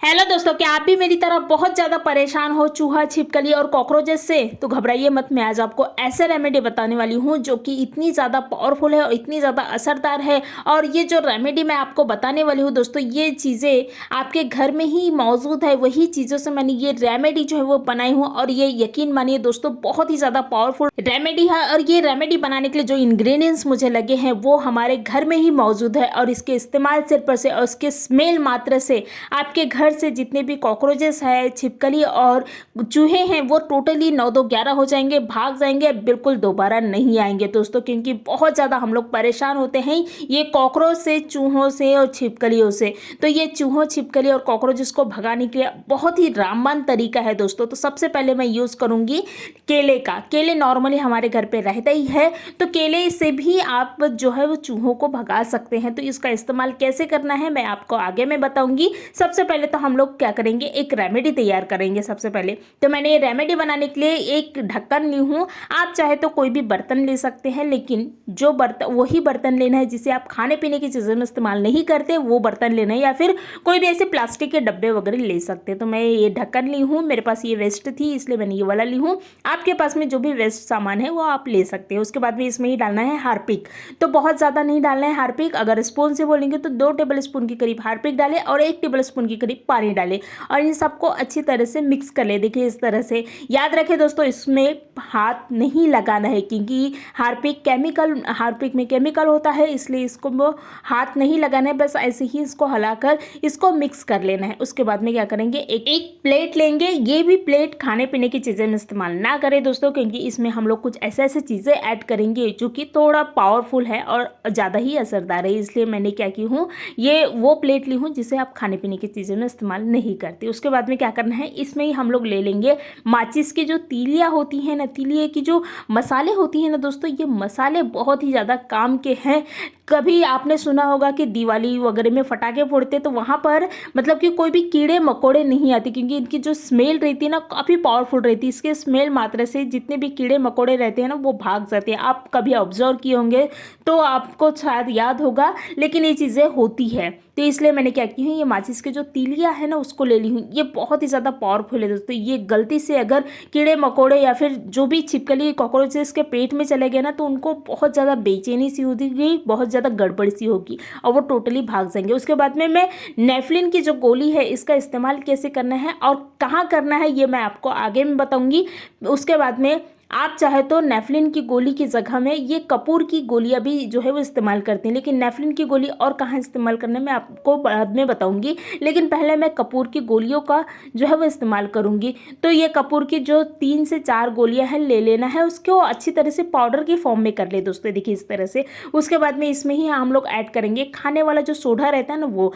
Hello दोस्तों, क्या आप भी मेरी तरह बहुत ज़्यादा परेशान हो चूहा, छिपकली और कॉकरोचेस से? तो घबराइए मत। मैं आज आपको ऐसे रेमेडी बताने वाली हूँ जो कि इतनी ज़्यादा पावरफुल है और इतनी ज़्यादा असरदार है। और ये जो रेमेडी मैं आपको बताने वाली हूँ दोस्तों, ये चीज़ें आपके घर में ही मौजूद है। वही चीज़ों से मैंने ये रेमेडी जो है वो बनाई हूँ और ये यकीन मानिए दोस्तों बहुत ही ज़्यादा पावरफुल रेमेडी है। और ये रेमेडी बनाने के लिए जो इंग्रेडिएंट्स मुझे लगे हैं वो हमारे घर में ही मौजूद है और इसके इस्तेमाल सिर्फ से और उसके स्मेल मात्र से आपके घर से जितने भी कॉकरोचेस है, छिपकली और चूहे हैं वो टोटली 9 2 11 हो जाएंगे, भाग जाएंगे, बिल्कुल दोबारा नहीं आएंगे दोस्तों। क्योंकि बहुत ज़्यादा हम लोग परेशान होते हैं ये कॉकरोच से, चूहों से और छिपकलियों से। तो ये चूहों, छिपकली और कॉकरोचेस को भगाने के लिए बहुत ही रामबाण तरीका है दोस्तों। तो सबसे पहले मैं यूज़ करूँगी केले का। केले नॉर्मली हमारे घर पे रहता ही है, तो केले से भी आप जो है वो चूहों को भगा सकते हैं। तो इसका इस्तेमाल कैसे करना है मैं आपको आगे में बताऊंगी। सबसे पहले तो हम लोग क्या करेंगे, एक रेमेडी तैयार करेंगे। सबसे पहले तो मैंने ये रेमेडी बनाने के लिए एक ढक्कन ली हूँ। आप चाहे तो कोई भी बर्तन ले सकते हैं, लेकिन जो बर्तन वही बर्तन लेना है जिसे आप खाने पीने की चीज़ों में इस्तेमाल नहीं करते, वो बर्तन लेना है। या फिर कोई भी ऐसे प्लास्टिक के डब्बे वगैरह ले सकते हैं। तो मैं ये ढक्कन ली हूँ, मेरे पास ये वेस्ट थी इसलिए मैंने ये वाला ली हूँ। आपके पास में जो भी वेस्ट सामान है वो आप ले सकते हैं। उसके बाद में इसमें ही डालना है हार्पिक। तो बहुत ज़्यादा नहीं डालना है हार्पिक। अगर स्पून से बोलेंगे तो 2 टेबल स्पून के करीब हार्पिक डालें और 1 टेबल स्पून के करीब पानी डालें और इन सबको अच्छी तरह से मिक्स कर ले। देखिए इस तरह से। याद रखें दोस्तों, इसमें हाथ नहीं लगाना है क्योंकि हार्पिक में केमिकल होता है, इसलिए इसको वो हाथ नहीं लगाना है। बस ऐसे ही इसको हिलाकर इसको मिक्स कर लेना है। उसके बाद में क्या करेंगे, एक प्लेट लेंगे। ये भी प्लेट खाने पीने की चीज़ें में इस्तेमाल ना करें दोस्तों, क्योंकि इसमें हम लोग कुछ ऐसे ऐसे चीज़ें ऐड करेंगे जो कि थोड़ा पावरफुल है और ज़्यादा ही असरदार है। इसलिए मैंने क्या की हूँ, ये वो प्लेट ली हूँ जिसे आप खाने पीने की चीज़ों में इस्तेमाल नहीं करते। उसके बाद में क्या करना है, इसमें ही हम लोग ले लेंगे माचिस की जो तीलियाँ होती हैं ना, तीलिए की जो मसाले होती हैं ना दोस्तों, ये मसाले बहुत ही ज़्यादा काम के हैं। कभी आपने सुना होगा कि दिवाली वगैरह में फटाके फोड़ते तो वहाँ पर मतलब कि कोई भी कीड़े मकोड़े नहीं आते, क्योंकि इनकी जो स्मेल रहती है ना काफ़ी पावरफुल रहती है। इसके स्मेल मात्र से जितने भी कीड़े मकोड़े रहते हैं ना वो भाग जाते हैं। आप कभी ऑब्जर्व किए होंगे तो आपको शायद याद होगा, लेकिन ये चीज़ें होती है। तो इसलिए मैंने क्या की हूँ, ये माचिस के जो तीलियाँ है ना उसको ले ली हूँ। ये बहुत ही ज़्यादा पावरफुल है दोस्तों। ये गलती से अगर कीड़े मकोड़े या फिर जो भी छिपकली कॉकरोचेस के पेट में चले गए ना तो उनको बहुत ज़्यादा बेचैनी सी होगी, बहुत ज़्यादा गड़बड़ सी होगी और वो टोटली भाग जाएंगे। उसके बाद में मैं नेफ्लिन की जो गोली है इसका इस्तेमाल कैसे करना है और कहाँ करना है ये मैं आपको आगे में बताऊँगी। उसके बाद में आप चाहे तो नेफ्लिन की गोली की जगह में ये कपूर की गोलियां भी जो है वो इस्तेमाल करते हैं, लेकिन नेफ्लिन की गोली और कहाँ इस्तेमाल करना है मैं आपको बाद में बताऊंगी। लेकिन पहले मैं कपूर की गोलियों का जो है वो इस्तेमाल करूंगी। तो ये कपूर की जो 3 से 4 गोलियां हैं ले लेना है, उसको अच्छी तरह से पाउडर की फॉर्म में कर ले दोस्तों। देखिए इस तरह से। उसके बाद में इसमें ही हम लोग ऐड करेंगे खाने वाला जो सोडा रहता है ना, वो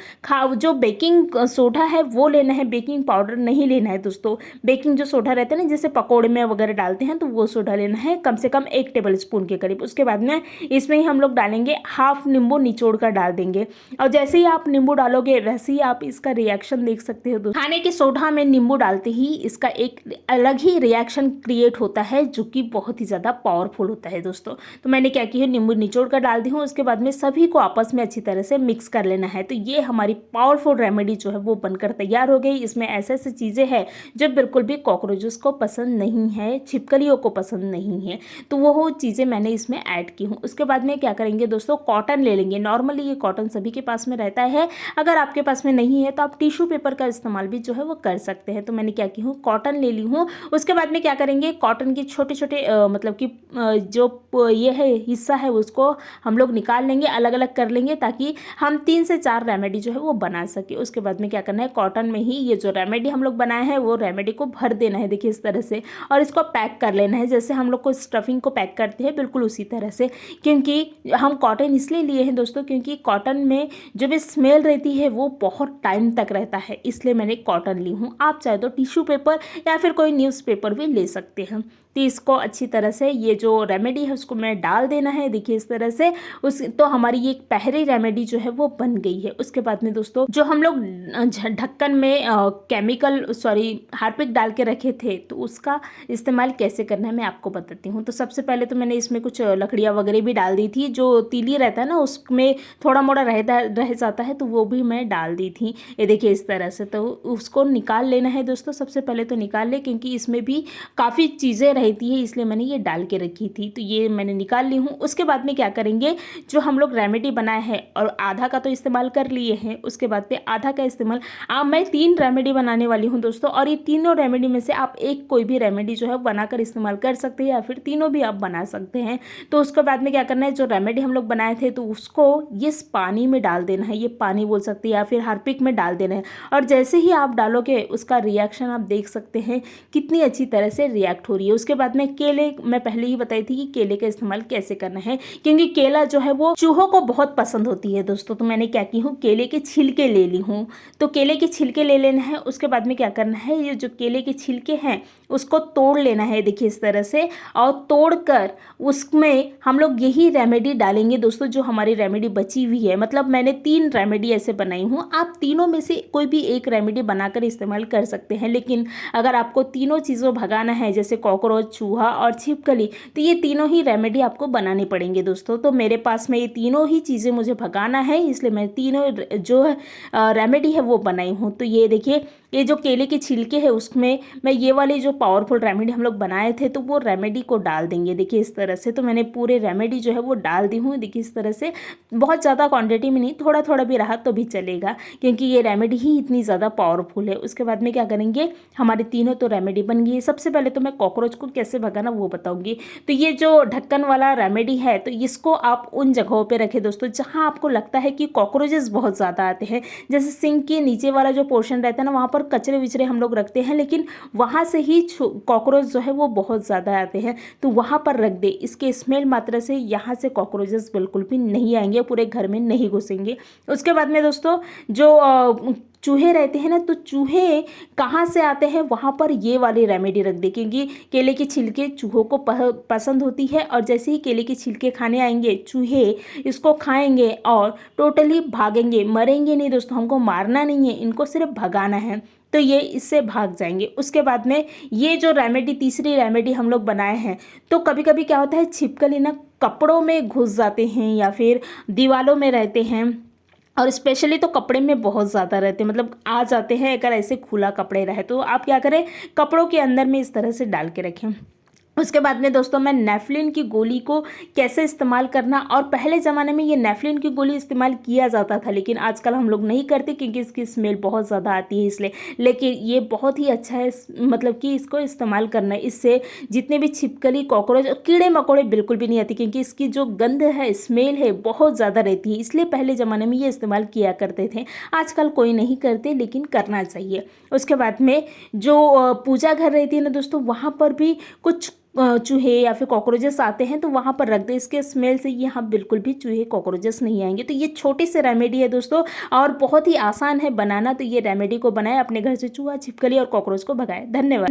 जो बेकिंग सोडा है वो लेना है, बेकिंग पाउडर नहीं लेना है दोस्तों। बेकिंग जो सोडा रहता है ना, जैसे पकौड़े में वगैरह डालते हैं, तो वो सोडा लेना है कम से कम 1 टेबल स्पून के करीब। उसके बाद में इसमें ही हम लोग डालेंगे हाफ नींबू निचोड़ कर डाल देंगे। और जैसे ही आप नींबू डालोगे वैसे ही आप इसका रिएक्शन देख सकते हो दोस्तों। खाने के सोडा में नींबू डालते ही इसका एक अलग ही रिएक्शन क्रिएट होता है जो कि बहुत ही ज़्यादा पावरफुल होता है दोस्तों। तो मैंने क्या की है, नींबू निचोड़ कर डाल दी हूँ। उसके बाद में सभी को आपस में अच्छी तरह से मिक्स कर लेना है। तो ये हमारी पावरफुल रेमेडी जो है वो बनकर तैयार हो गई। इसमें ऐसे ऐसी चीज़ें हैं जो बिल्कुल भी कॉकरोचेस को पसंद नहीं है, छिपकलियों को पसंद नहीं है, तो वो चीज़ें मैंने इसमें ऐड की हूँ। उसके बाद में क्या करेंगे दोस्तों, कॉटन ले लेंगे। नॉर्मली ये कॉटन सभी के पास में रहता है। अगर आपके पास में नहीं है तो आप टिश्यू पेपर का इस्तेमाल भी जो है वो कर सकते हैं। तो मैंने क्या की हूँ, कॉटन ले ली हूँ। उसके बाद में क्या करेंगे, कॉटन के छोटे छोटे मतलब कि जो ये है हिस्सा है उसको हम लोग निकाल लेंगे, अलग अलग कर लेंगे ताकि हम 3 से 4 रेमेडी जो है वो बना सके। उसके बाद में क्या करना है, कॉटन में ही ये जो रेमेडी हम लोग बनाए हैं वो रेमेडी को भर देना है। देखिए इस तरह से। और इसको पैक कर लेना है जैसे हम लोग को स्टफिंग को पैक करते हैं, बिल्कुल उसी तरह से। क्योंकि हम कॉटन इसलिए लिए हैं दोस्तों क्योंकि कॉटन में जो भी स्मेल रहती है वो बहुत टाइम तक रहता है, इसलिए मैंने कॉटन ली हूँ। आप चाहे तो टिश्यू पेपर या फिर कोई न्यूज़पेपर भी ले सकते हैं। तो तो इसको अच्छी तरह से ये जो रेमेडी है उसको मैं डाल देना है। देखिए इस तरह से उस तो हमारी ये पहली रेमेडी जो है वो बन गई है। उसके बाद में दोस्तों जो हम लोग ढक्कन में हार्पिक डाल के रखे थे तो उसका इस्तेमाल कैसे करना है मैं आपको बताती हूँ। तो सबसे पहले तो मैंने इसमें कुछ लकड़ियाँ वगैरह भी डाल दी थी, जो तीली रहता है ना उसमें थोड़ा मोड़ा रह जाता है तो वो भी मैं डाल दी थी। ये देखिए इस तरह से, तो उसको निकाल लेना है दोस्तों। सबसे पहले तो निकाल ले, क्योंकि इसमें भी काफ़ी चीज़ें रहती है इसलिए मैंने ये डाल के रखी थी। तो ये मैंने निकाल ली हूँ। उसके बाद में क्या करेंगे, जो हम लोग रेमेडी बनाए हैं और आधा का तो इस्तेमाल कर लिए हैं, उसके बाद में आधा का इस्तेमाल मैं 3 रेमेडी बनाने वाली हूँ दोस्तों। और ये तीनों रेमेडी में से आप एक कोई भी रेमेडी जो है बनाकर इस्तेमाल कर सकते हैं या फिर तीनों भी आप बना सकते हैं। तो उसके बाद में क्या करना है, जो रेमेडी हम लोग बनाए थे तो उसको इस पानी में डाल देना है, ये पानी बोल सकते हैं या फिर हार्पिक में डाल देना है। और जैसे ही आप डालोगे उसका रिएक्शन आप देख सकते हैं कितनी अच्छी तरह से रिएक्ट हो रही है। उसके बाद में केले, मैं पहले ही बताई थी कि केले का इस्तेमाल कैसे करना है, क्योंकि केला जो है वो चूहों को बहुत पसंद होती है दोस्तों। तो मैंने क्या की हूँ, केले के छिलके ले ली हूँ। तो केले के छिलके ले लेना है। उसके बाद में क्या करना है, ये जो केले के छिलके हैं उसको तोड़ लेना है, देखिए इस तरह से। और तोड़कर उसमें हम लोग यही रेमेडी डालेंगे दोस्तों, जो हमारी रेमेडी बची हुई है। मतलब मैंने 3 रेमेडी ऐसे बनाई हूँ, आप तीनों में से कोई भी एक रेमेडी बनाकर इस्तेमाल कर सकते हैं। लेकिन अगर आपको तीनों चीज़ों भगाना है, जैसे कॉकरोच, चूहा और छिपकली, तो ये तीनों ही रेमेडी आपको बनानी पड़ेंगे दोस्तों। तो मेरे पास में ये तीनों ही चीज़ें मुझे भगाना है, इसलिए मैं तीनों जो रेमेडी है वो बनाई हूँ। तो ये देखिए, ये जो केले के छिलके हैं उसमें मैं ये वाली जो पावरफुल रेमेडी हम लोग बनाए थे तो वो रेमेडी को डाल देंगे, देखिए इस तरह से। तो मैंने पूरे रेमेडी जो है वो डाल दी हूँ, देखिए इस तरह से। बहुत ज़्यादा क्वांटिटी में नहीं, थोड़ा थोड़ा भी रहा तो भी चलेगा, क्योंकि ये रेमेडी ही इतनी ज़्यादा पावरफुल है। उसके बाद में क्या करेंगे, हमारे तीनों तो रेमेडी बन गई। सबसे पहले तो मैं कॉकरोच को कैसे भगाना वो बताऊँगी। तो ये जो ढक्कन वाला रेमेडी है तो इसको आप उन जगहों पर रखें दोस्तों जहाँ आपको लगता है कि कॉकरोचेस बहुत ज़्यादा आते हैं। जैसे सिंक के नीचे वाला जो पोर्शन रहता है ना, वहाँ पर कचरे विचरे हम लोग रखते हैं, लेकिन वहाँ से ही कॉकरोच जो है वो बहुत ज़्यादा आते हैं, तो वहाँ पर रख दे। इसके स्मेल मात्रा से यहाँ से कॉकरोचेस बिल्कुल भी नहीं आएंगे, पूरे घर में नहीं घुसेंगे। उसके बाद में दोस्तों जो चूहे रहते हैं ना, तो चूहे कहाँ से आते हैं, वहाँ पर ये वाली रेमेडी रख दे, क्योंकि केले के छिलके चूहों को पसंद होती है। और जैसे ही केले के छिलके खाने आएंगे चूहे इसको खाएंगे और टोटली भागेंगे, मरेंगे नहीं दोस्तों। हमको मारना नहीं है, इनको सिर्फ भगाना है, तो ये इससे भाग जाएंगे। उसके बाद में ये जो रेमेडी, तीसरी रेमेडी हम लोग बनाए हैं, तो कभी कभी क्या होता है, छिपकली ना कपड़ों में घुस जाते हैं या फिर दीवालों में रहते हैं, और स्पेशली तो कपड़े में बहुत ज़्यादा रहते हैं, मतलब आ जाते हैं। अगर ऐसे खुला कपड़े रहे तो आप क्या करें, कपड़ों के अंदर में इस तरह से डाल के रखें। उसके बाद में दोस्तों मैं नेफ्लिन की गोली को कैसे इस्तेमाल करना, और पहले ज़माने में ये नेफ्लिन की गोली इस्तेमाल किया जाता था, लेकिन आजकल हम लोग नहीं करते क्योंकि इसकी स्मेल बहुत ज़्यादा आती है इसलिए। लेकिन ये बहुत ही अच्छा है, मतलब कि इसको इस्तेमाल करना, इससे जितने भी छिपकली, कॉकरोच और कीड़े मकोड़े बिल्कुल भी नहीं आती, क्योंकि इसकी जो गंध है, स्मेल है, बहुत ज़्यादा रहती है। इसलिए पहले ज़माने में ये इस्तेमाल किया करते थे, आजकल कोई नहीं करते, लेकिन करना चाहिए। उसके बाद में जो पूजा घर रहती है ना दोस्तों, वहाँ पर भी कुछ चूहे या फिर कॉकरोचेस आते हैं, तो वहाँ पर रख दे। इसके स्मेल से यहाँ बिल्कुल भी चूहे कॉकरोचेस नहीं आएंगे। तो ये छोटी सी रेमेडी है दोस्तों, और बहुत ही आसान है बनाना। तो ये रेमेडी को बनाए, अपने घर से चूहा, छिपकली और कॉकरोच को भगाए। धन्यवाद।